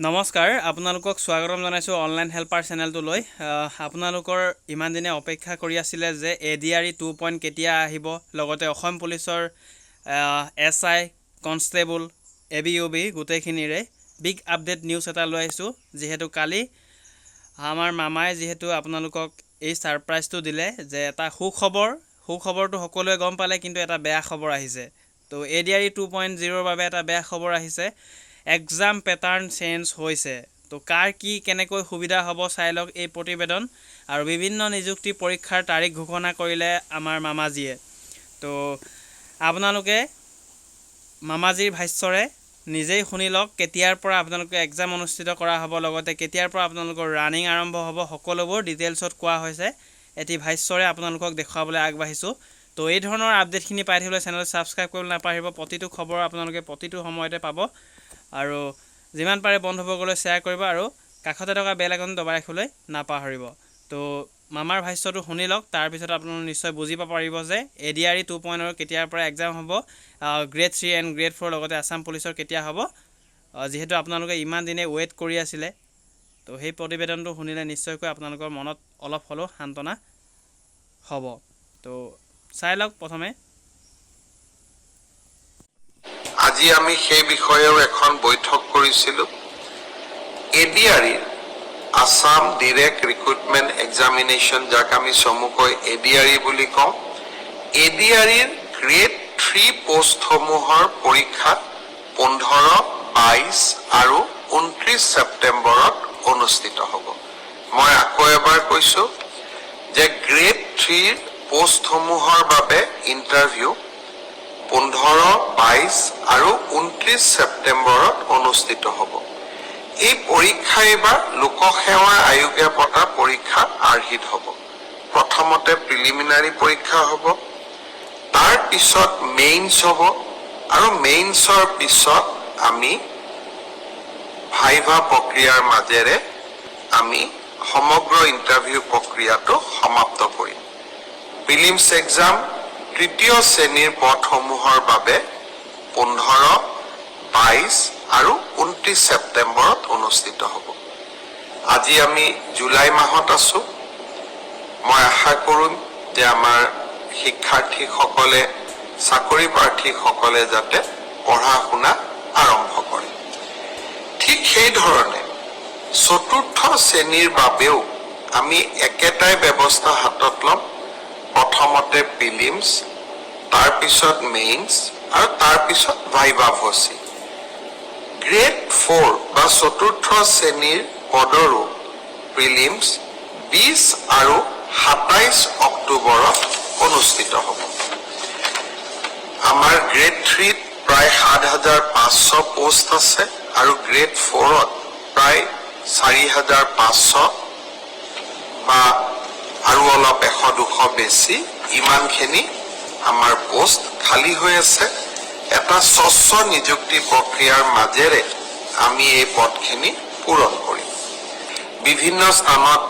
নমস্কাৰ আপোনালোকক স্বাগতম জনাইছো অনলাইন হেল্পাৰ চেনেলটোলৈ আপোনালোকৰ ইমান দিনে অপেক্ষা কৰি আছিল যে এডিআৰই 2 কেতিয়া আহিব লগতে অসম পুলিচৰ এসআই কনষ্টেবল এবিওবি গোটেইখিনিৰে বিগ আপডেট নিউজ এটা লৈ আহিছো যেহেতু কালি আমাৰ মামাই যেহেতু আপোনালোকক এই সাৰপ্ৰাইজটো দিলে যে এটা সুখবৰটো সকলোৱে গম পালে কিন্তু এটা বেয়া খবৰ আহিছে তো এডিআৰই 2.0 বাবে এটা বেয়া খবৰ আহিছে এক্সাম প্যাটাৰ্ন চেঞ্জ হৈছে তো কাৰ কি কেনেকৈ সুবিধা হ'ব চাই লওক এই প্ৰতিবেদন আৰু বিভিন্ন নিযুক্তি পৰীক্ষাৰ তাৰিখ ঘোষণা কৰিলে আমাৰ মামাজীয়ে তো আপোনালোকে মামাজীৰ ভাষ্যৰে নিজেই শুনি লওক কেতিয়াৰ পৰা আপোনালোকে এক্সাম অনুষ্ঠিত কৰা হ'ব লগতে কেতিয়াৰ পৰা আপোনালোকৰ ৰানিং আৰম্ভ হ'ব সকলোবোৰ ডিটেইলছত কোৱা হৈছে এটি ভাষ্যৰে আপোনালোকক দেখুৱাবলৈ আগবাঢ়িছো তো এই ধৰণৰ আপডেটখিনি পাই থাকিবলৈ চেনেল সাবস্ক্ৰাইব কৰিবলৈ নাপাহৰিব প্ৰতিটো খবৰ আপোনালোকে প্ৰতিটো সময়তে পাব আৰু যিমান পাৰে বন্ধুবৰ্গলৈ শ্বেয়াৰ কৰিব আৰু কাষতে থকা বেল আইকন দবাই ৰাখিবলৈ নাপাহৰিব তো মামাৰ ভাষ্যটো শুনি লওক তাৰ পিছত আপোনালোকে নিশ্চয় বুজিব পাৰিব যে এডিআৰই 2.0 কেতিয়াৰ পৰা এক্সাম হ'ব গ্ৰেড 3 এণ্ড গ্ৰেড 4 লগতে আসাম পুলিচৰ কেতিয়া হ'ব যেহেতু আপোনালোকে ইমান দিনে ৱেট কৰি আছিলে তো সেই প্ৰতিবেদনটো শুনিলে নিশ্চয়কৈ আপোনালোকৰ মনত অলপ হলেও শান্তনা হ'ব তো চাই লওক প্ৰথমে আজি আমি সেই বিষয়েও এখন বৈঠক কৰিছিল ADRE Assam direct recruitment examination যাক আমি চমুকৈ এডিআৰই বুলি কওঁ এডিআৰইৰ গ্ৰেড 3 পোষ্টসমূহৰ পৰীক্ষা 15, 22 আৰু 29 সেপ্টেম্বৰত অনুষ্ঠিত হ'ব মই আকৌ এবাৰ কৈছো যে গ্ৰেড 3 পোষ্টসমূহৰ বাবে ইন্টাৰভিউ 15, 22 আৰু 29 সেপ্টেম্বৰত অনুষ্ঠিত হ'ব এই পৰীক্ষা এবাৰ লোকসেৱা আয়োগে পতা পৰীক্ষা আৰ্হিত হ'ব প্ৰথমতে প্ৰিলিমিনাৰী পৰীক্ষা হ'ব তাৰ পিছত মেইনছ হ'ব আৰু মেইনছৰ পিছত আমি ভাইভা প্ৰক্ৰিয়াৰ মাজেৰে আমি সমগ্ৰ ইন্টাৰভিউ প্ৰক্ৰিয়াটো সমাপ্ত কৰিম প্ৰিলিমছ এক্সাম তৃতীয় শ্ৰেণীৰ পদসমূহৰ বাবে 15, 22 আৰু 29 সেপ্টেম্বৰত অনুষ্ঠিত হ'ব আজি আমি জুলাই মাহত আছো মই আশা কৰিম যে আমাৰ শিক্ষাৰ্থীসকলে চাকৰি প্ৰাৰ্থীসকলে যাতে পঢ়া শুনা আৰম্ভ কৰে ঠিক সেই ধৰণে চতুৰ্থ শ্ৰেণীৰ বাবেও আমি একেটাই ব্যৱস্থা হাতত ল'ম প্ৰথমতে প্ৰিলিমছ তাৰ পিছত মেইনছ আৰু তাৰ পিছত ভাইভা ভচি গ্ৰেড 4 বা চতুৰ্থ শ্ৰেণীৰ পদৰো প্ৰিলিমছ 20 আৰু 27 অক্টোবৰত অনুষ্ঠিত হ'ব আমাৰ গ্ৰেড 3 ত প্ৰায় 7500 পোষ্ট আছে আৰু গ্ৰেড 4 ত প্ৰায় 4500 বা আৰু অলপ 100-200 বেছি ইমানখিনি আমাৰ পোষ্ট খালি হৈ আছে এটা স্বচ্ছ নিযুক্তি প্ৰক্ৰিয়াৰ মাজেৰে আমি এই পদখিনি পূৰণ কৰিম বিভিন্ন স্থানত